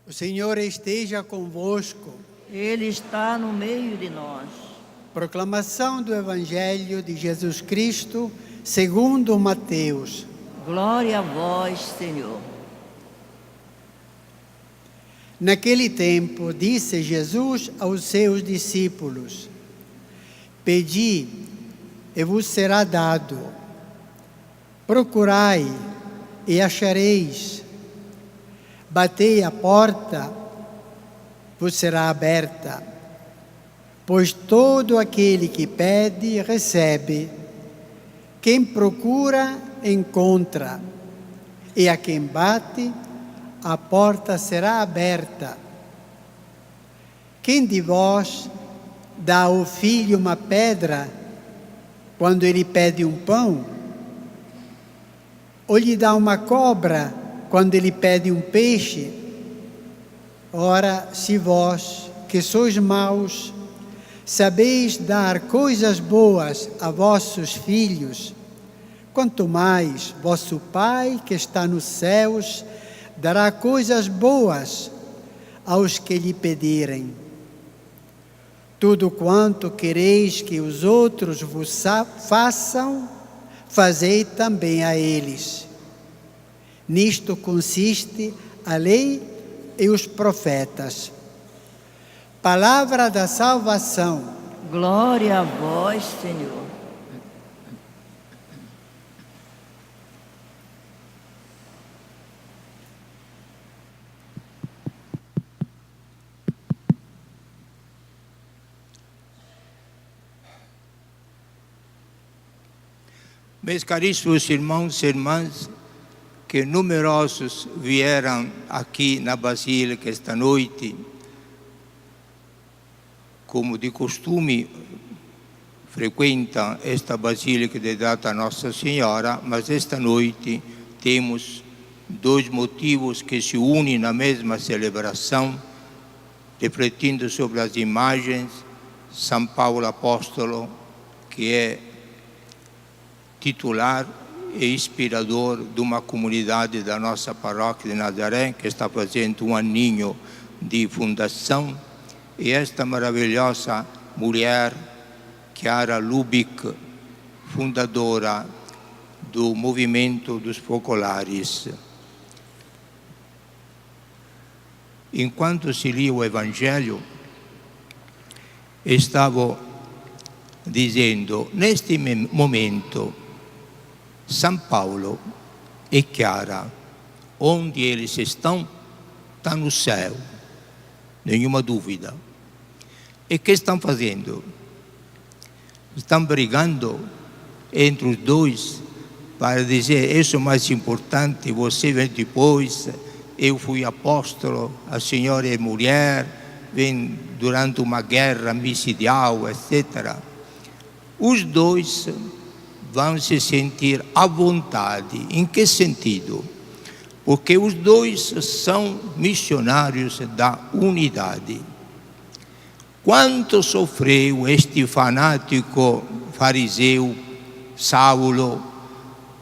O Senhor esteja convosco. Ele está no meio de nós. Proclamação do Evangelho de Jesus Cristo, segundo Mateus. Glória a vós, Senhor. Naquele tempo, disse Jesus aos seus discípulos: Pedi e vos será dado. Procurai e achareis. Batei a porta, vos será aberta. Pois todo aquele que pede, recebe. Quem procura, encontra. E a quem bate, a porta será aberta. Quem de vós dá ao filho uma pedra quando ele pede um pão? Ou lhe dá uma cobra quando ele pede um peixe? Ora, se vós, que sois maus, sabeis dar coisas boas a vossos filhos, quanto mais vosso Pai, que está nos céus, dará coisas boas aos que lhe pedirem. Tudo quanto quereis que os outros vos façam, fazei também a eles. Nisto consiste a lei e os profetas. Palavra da salvação. Glória a vós, Senhor. Meus caríssimos irmãos e irmãs, que numerosos vieram aqui na Basílica esta noite, como de costume frequentam esta Basílica dedicada a Nossa Senhora, mas esta noite temos dois motivos que se unem na mesma celebração, refletindo sobre as imagens, São Paulo Apóstolo, que é titular e inspirador de uma comunidade da nossa paróquia de Nazaré, que está fazendo um aninho de fundação, e esta maravilhosa mulher, Chiara Lubich, fundadora do movimento dos focolares. Enquanto se lia o Evangelho, estava dizendo, neste momento, São Paulo e Chiara, onde eles estão, está no céu, nenhuma dúvida. E que estão fazendo? Estão brigando entre os dois para dizer, isso é mais importante, você vem depois, eu fui apóstolo, a senhora é mulher, vem durante uma guerra misidial, etc. Os dois vão se sentir à vontade. Em que sentido? Porque os dois são missionários da unidade. Quanto sofreu este fanático fariseu Saulo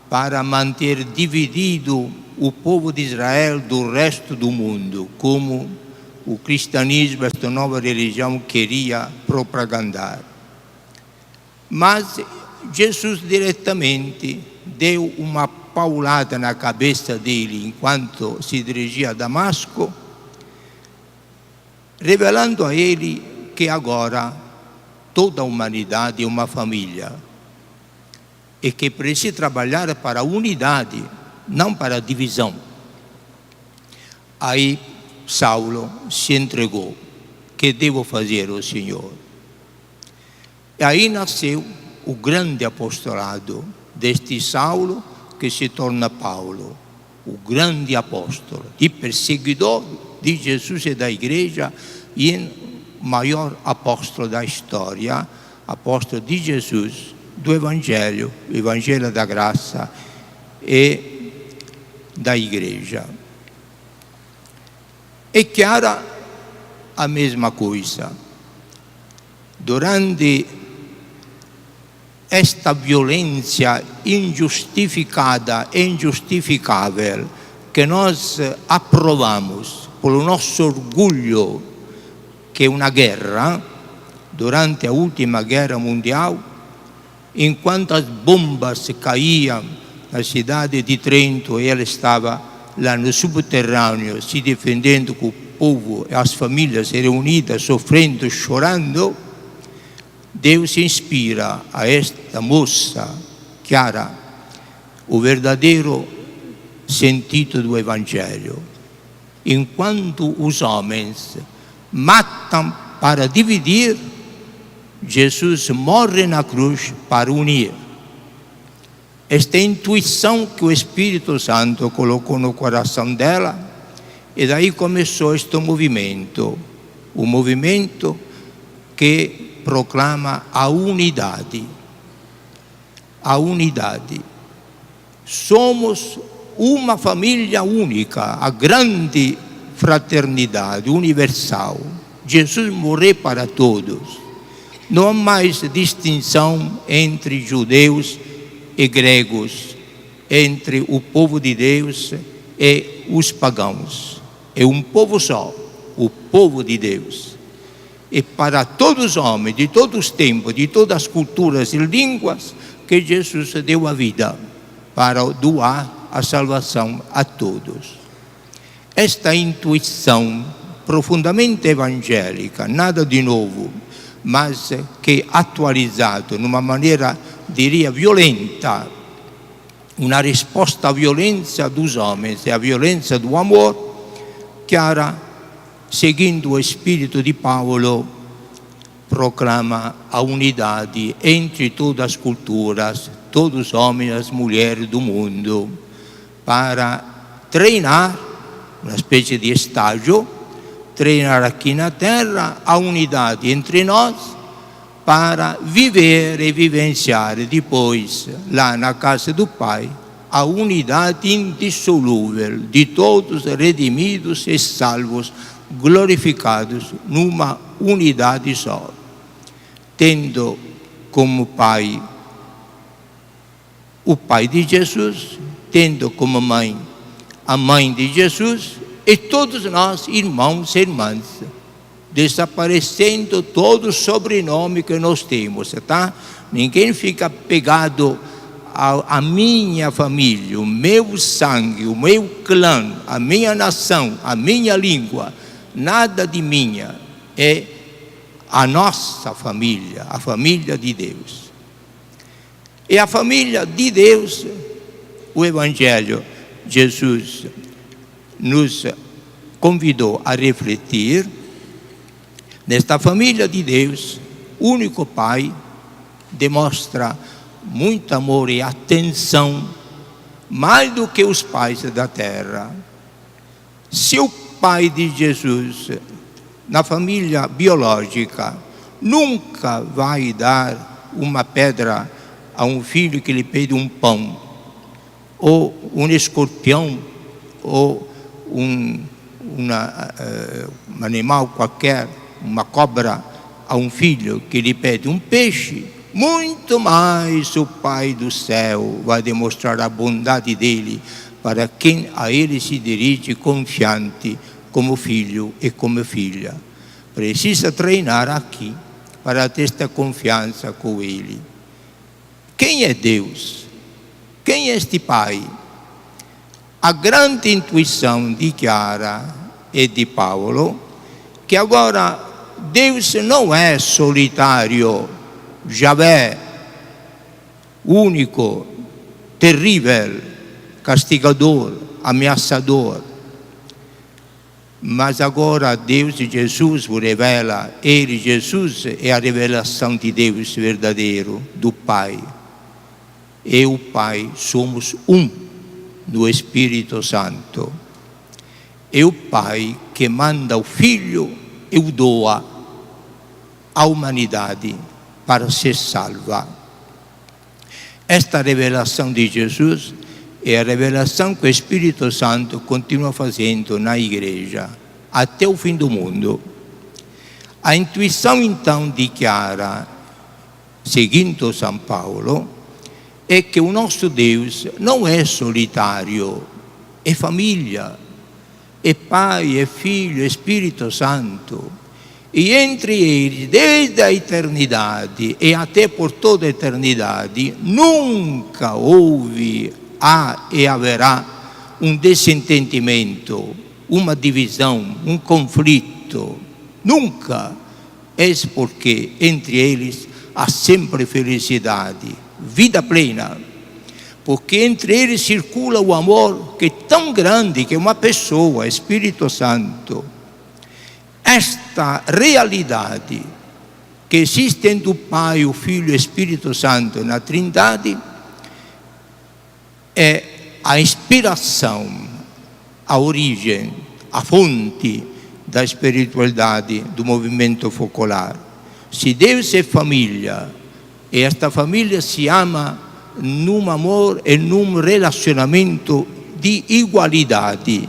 para manter dividido o povo de Israel do resto do mundo, como o cristianismo, esta nova religião, queria propagandar. Mas Jesus diretamente deu uma paulada na cabeça dele enquanto se dirigia a Damasco, revelando a ele que agora toda a humanidade é uma família e que precisa trabalhar para a unidade, não para a divisão. Aí Saulo se entregou. Que devo fazer, ó Senhor? E aí nasceu o grande apostolado deste Saulo, que se torna Paulo, o grande apóstolo, e perseguidor de Jesus e da igreja, e maior apóstolo da história, apóstolo de Jesus, do Evangelho, o Evangelho da graça e da igreja. E Chiara, a mesma coisa. Durante esta violência injustificada e injustificável che noi approvamos, per il nostro orgoglio, che una guerra, durante l'ultima guerra mondiale, in quantas bombas caíam na cidade de Trento, e ela estava lá no subterrâneo, se defendendo com o povo, as famílias reunidas, sofrendo, chorando. Deus inspira a esta moça, Chiara, o verdadeiro sentido do Evangelho. Enquanto os homens matam para dividir, Jesus morre na cruz para unir. Esta intuição que o Espírito Santo colocou no coração dela, e daí começou este movimento, o movimento que proclama a unidade. A unidade. Somos uma família única, a grande fraternidade universal. Jesus morreu para todos. Não há mais distinção entre judeus e gregos, entre o povo de Deus e os pagãos. É um povo só, o povo de Deus. E para todos os homens, de todos os tempos, de todas as culturas e línguas, que Jesus deu a vida para doar a salvação a todos. Esta intuição profundamente evangélica, nada de novo, mas que atualizado numa maneira, diria, violenta, uma resposta à violência dos homens e à violência do amor, Chiara, seguindo o espírito de Paulo, proclama a unidade entre todas as culturas, todos os homens e as mulheres do mundo, para treinar, uma espécie de estágio, treinar aqui na terra a unidade entre nós, para viver e vivenciar depois, lá na casa do Pai, a unidade indissolúvel de todos redimidos e salvos, glorificados numa unidade só, tendo como Pai o Pai de Jesus, tendo como mãe a mãe de Jesus, e todos nós, irmãos e irmãs, desaparecendo todo o sobrenome que nós temos, tá? Ninguém fica pegado à minha família, o meu sangue, o meu clã, a minha nação, a minha língua. Nada de minha, é a nossa família, a família de Deus. E a família de Deus, o Evangelho, Jesus nos convidou a refletir nesta família de Deus. O único Pai demonstra muito amor e atenção, mais do que os pais da terra. Se o Pai de Jesus, na família biológica, nunca vai dar uma pedra a um filho que lhe pede um pão, ou um escorpião, ou um animal qualquer, uma cobra, a um filho que lhe pede um peixe, muito mais o Pai do céu vai demonstrar a bondade dele para quem a ele se dirige confiante, como filho e como filha. Precisa treinar aqui para ter esta confiança com ele. Quem é Deus? Quem é este Pai? A grande intuição de Chiara e de Paulo, que agora Deus não é solitário, Javé, único, terrível, castigador, ameaçador. Mas agora Deus e Jesus vos revela, Ele, Jesus, é a revelação de Deus verdadeiro, do Pai. Eu e o Pai somos um no Espírito Santo. É o Pai que manda o Filho e o doa à humanidade para ser salva. Esta revelação de Jesus é a revelação que o Espírito Santo continua fazendo na igreja até o fim do mundo. A intuição então de Chiara, seguindo São Paulo, é que o nosso Deus não é solitário, é família, é Pai, é Filho, é Espírito Santo. E entre eles, desde a eternidade e até por toda a eternidade, nunca houve, há e haverá um desentendimento, uma divisão, um conflito. Nunca. É porque entre eles há sempre felicidade, vida plena. Porque entre eles circula o amor que é tão grande que uma pessoa, Espírito Santo. Esta realidade que existe entre o Pai, o Filho e o Espírito Santo na Trindade é a inspiração, a origem, a fonte da espiritualidade do movimento focolar. Se Deus é família e esta família se ama num amor e num relacionamento de igualdade,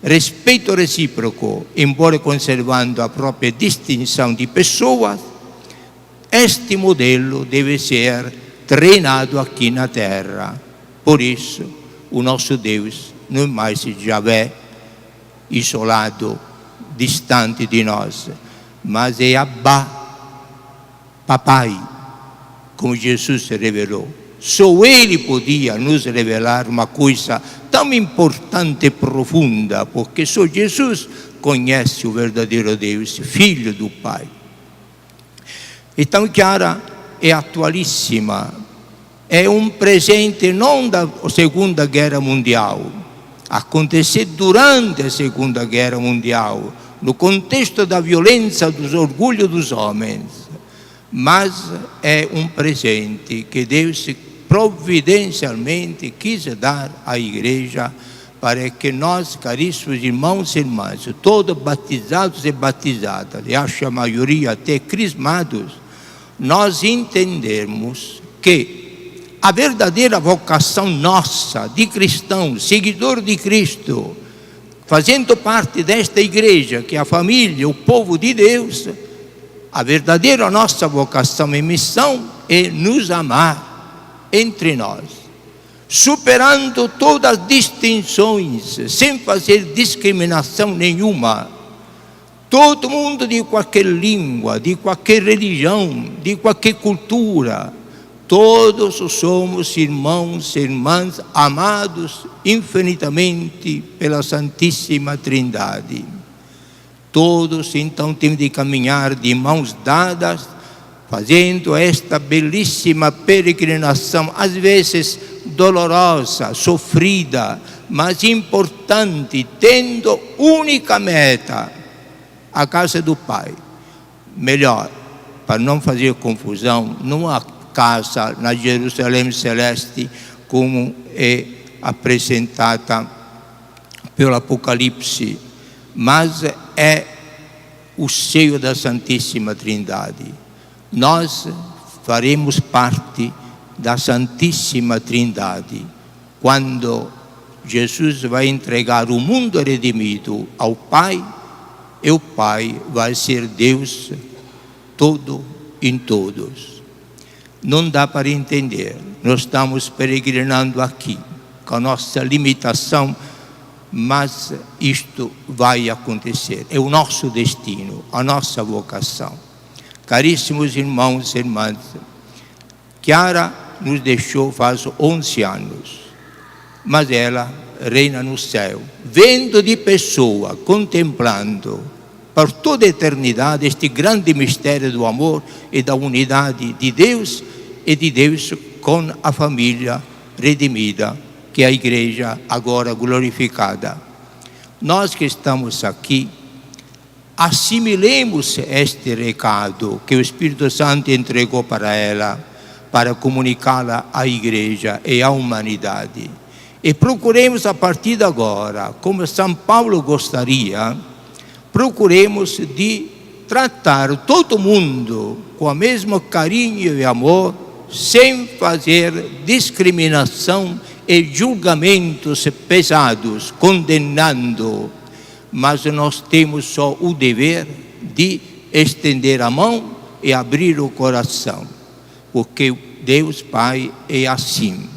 respeito recíproco, embora conservando a própria distinção de pessoas, este modelo deve ser treinado aqui na Terra. Por isso, o nosso Deus não é mais Javé, isolado, distante de nós, mas é Abba, Papai, como Jesus se revelou. Só Ele podia nos revelar uma coisa tão importante e profunda, porque só Jesus conhece o verdadeiro Deus, Filho do Pai. Então, Chiara é atualíssima, é um presente não da Segunda Guerra Mundial, aconteceu durante a Segunda Guerra Mundial, no contexto da violência, dos orgulhos dos homens, mas é um presente que Deus providencialmente quis dar à igreja para que nós, caríssimos irmãos e irmãs, todos batizados e batizadas, aliás, a maioria até crismados, nós entendermos que a verdadeira vocação nossa de cristão, seguidor de Cristo, fazendo parte desta igreja, que é a família, o povo de Deus, a verdadeira nossa vocação e missão é nos amar entre nós, superando todas as distinções, sem fazer discriminação nenhuma. Todo mundo de qualquer língua, de qualquer religião, de qualquer cultura, todos somos irmãos e irmãs amados infinitamente pela Santíssima Trindade. Todos então temos de caminhar de mãos dadas, fazendo esta belíssima peregrinação, às vezes dolorosa, sofrida, mas importante, tendo única meta, a casa do Pai. Melhor, para não fazer confusão, não há casa na Jerusalém Celeste, como é apresentada pelo Apocalipse, mas é o seio da Santíssima Trindade. Nós faremos parte da Santíssima Trindade quando Jesus vai entregar o mundo redimido ao Pai, e o Pai vai ser Deus todo em todos. Não dá para entender. Nós estamos peregrinando aqui com a nossa limitação, mas isto vai acontecer. É o nosso destino, a nossa vocação. Caríssimos irmãos e irmãs, Chiara nos deixou faz 11 anos, mas ela reina no céu, vendo de pessoa, contemplando por toda a eternidade este grande mistério do amor e da unidade de Deus e de Deus com a família redimida, que é a igreja agora glorificada. Nós que estamos aqui, assimilemos este recado que o Espírito Santo entregou para ela, para comunicá-la à igreja e à humanidade. E procuremos a partir de agora, como São Paulo gostaria, procuremos de tratar todo mundo com o mesmo carinho e amor, sem fazer discriminação e julgamentos pesados, condenando. Mas nós temos só o dever de estender a mão e abrir o coração, porque Deus Pai é assim.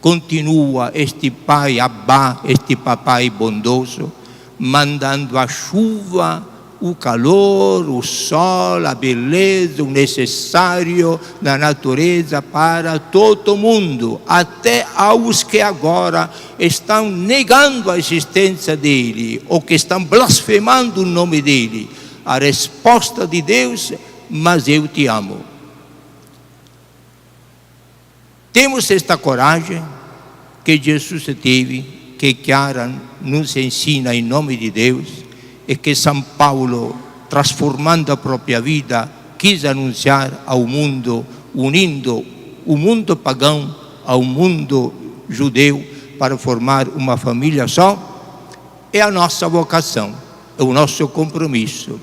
continua este Pai Abba, este Papai bondoso, mandando a chuva, o calor, o sol, a beleza, o necessário da natureza para todo mundo, até aos que agora estão negando a existência dele, ou que estão blasfemando o nome dele. A resposta de Deus: mas eu te amo. Temos esta coragem que Jesus teve, que Chiara nos ensina em nome de Deus, e que São Paulo, transformando a própria vida, quis anunciar ao mundo, unindo o mundo pagão ao mundo judeu para formar uma família só. É a nossa vocação, é o nosso compromisso.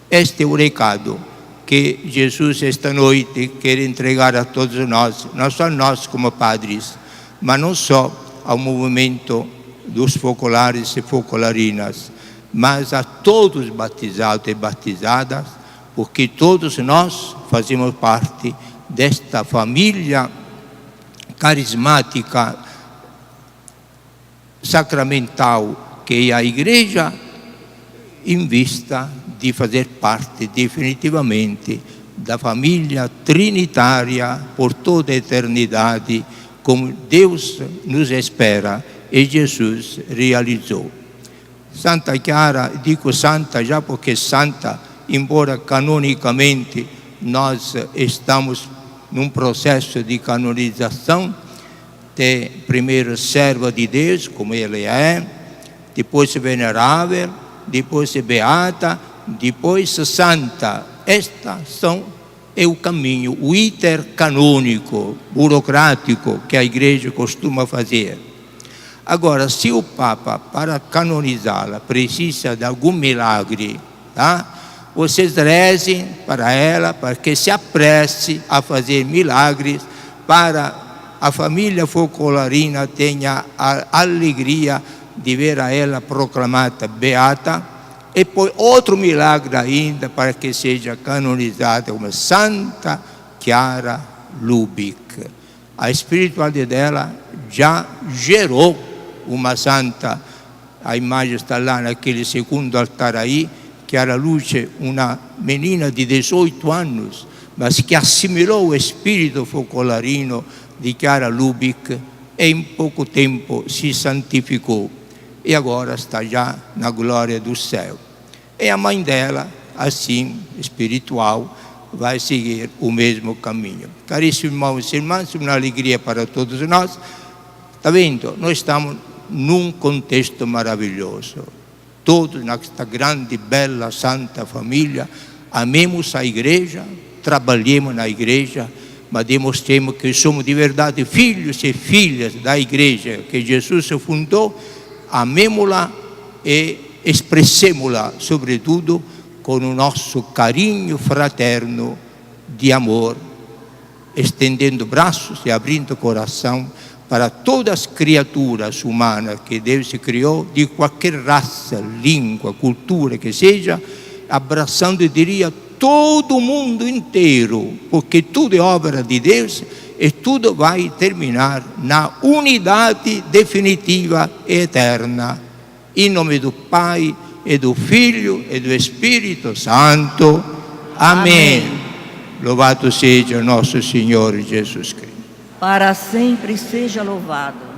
Este é o recado que Jesus esta noite quer entregar a todos nós, não só a nós como padres, mas não só ao movimento dos focolares e focolarinas, mas a todos batizados e batizadas, porque todos nós fazemos parte desta família carismática, sacramental, que é a Igreja, em vista de fazer parte definitivamente da família trinitária por toda a eternidade, como Deus nos espera e Jesus realizou. Santa Chiara, digo santa já porque santa, embora canonicamente nós estamos num processo de canonização, de primeiro serva de Deus, como ela é, depois venerável, depois beata, depois santa. É o caminho, o iter canônico, burocrático, que a Igreja costuma fazer. Agora, se o Papa, para canonizá-la, precisa de algum milagre, tá? Vocês rezem para ela, para que se apresse a fazer milagres, para a família focolarina tenha a alegria de ver a ela proclamada beata, e poi outro milagre ainda para que seja canonizada como Santa Chiara Lubich. A espiritualidade dela já gerou uma santa. A imagem está lá naquele segundo altar aí. Chiara Lubich, uma menina de 18 anos, mas que assimilou o espírito focolarino de Chiara Lubich e em pouco tempo se santificou. E agora está já na glória do céu. E a mãe dela, assim, espiritual, vai seguir o mesmo caminho. Caríssimos irmãos e irmãs, uma alegria para todos nós. Está vendo? Nós estamos num contexto maravilhoso. Todos nesta grande, bela, santa família, amemos a Igreja, trabalhemos na Igreja, mas demonstremos que somos de verdade filhos e filhas da Igreja que Jesus fundou. Amemo-la e expressemo-la, sobretudo, com o nosso carinho fraterno de amor, estendendo braços e abrindo coração para todas as criaturas humanas que Deus criou, de qualquer raça, língua, cultura que seja, abraçando, eu diria, todo o mundo inteiro, porque tudo é obra de Deus e tudo vai terminar na unidade definitiva e eterna. Em nome do Pai, e do Filho, e do Espírito Santo. Amém. Louvado seja nosso Senhor Jesus Cristo. Para sempre seja louvado.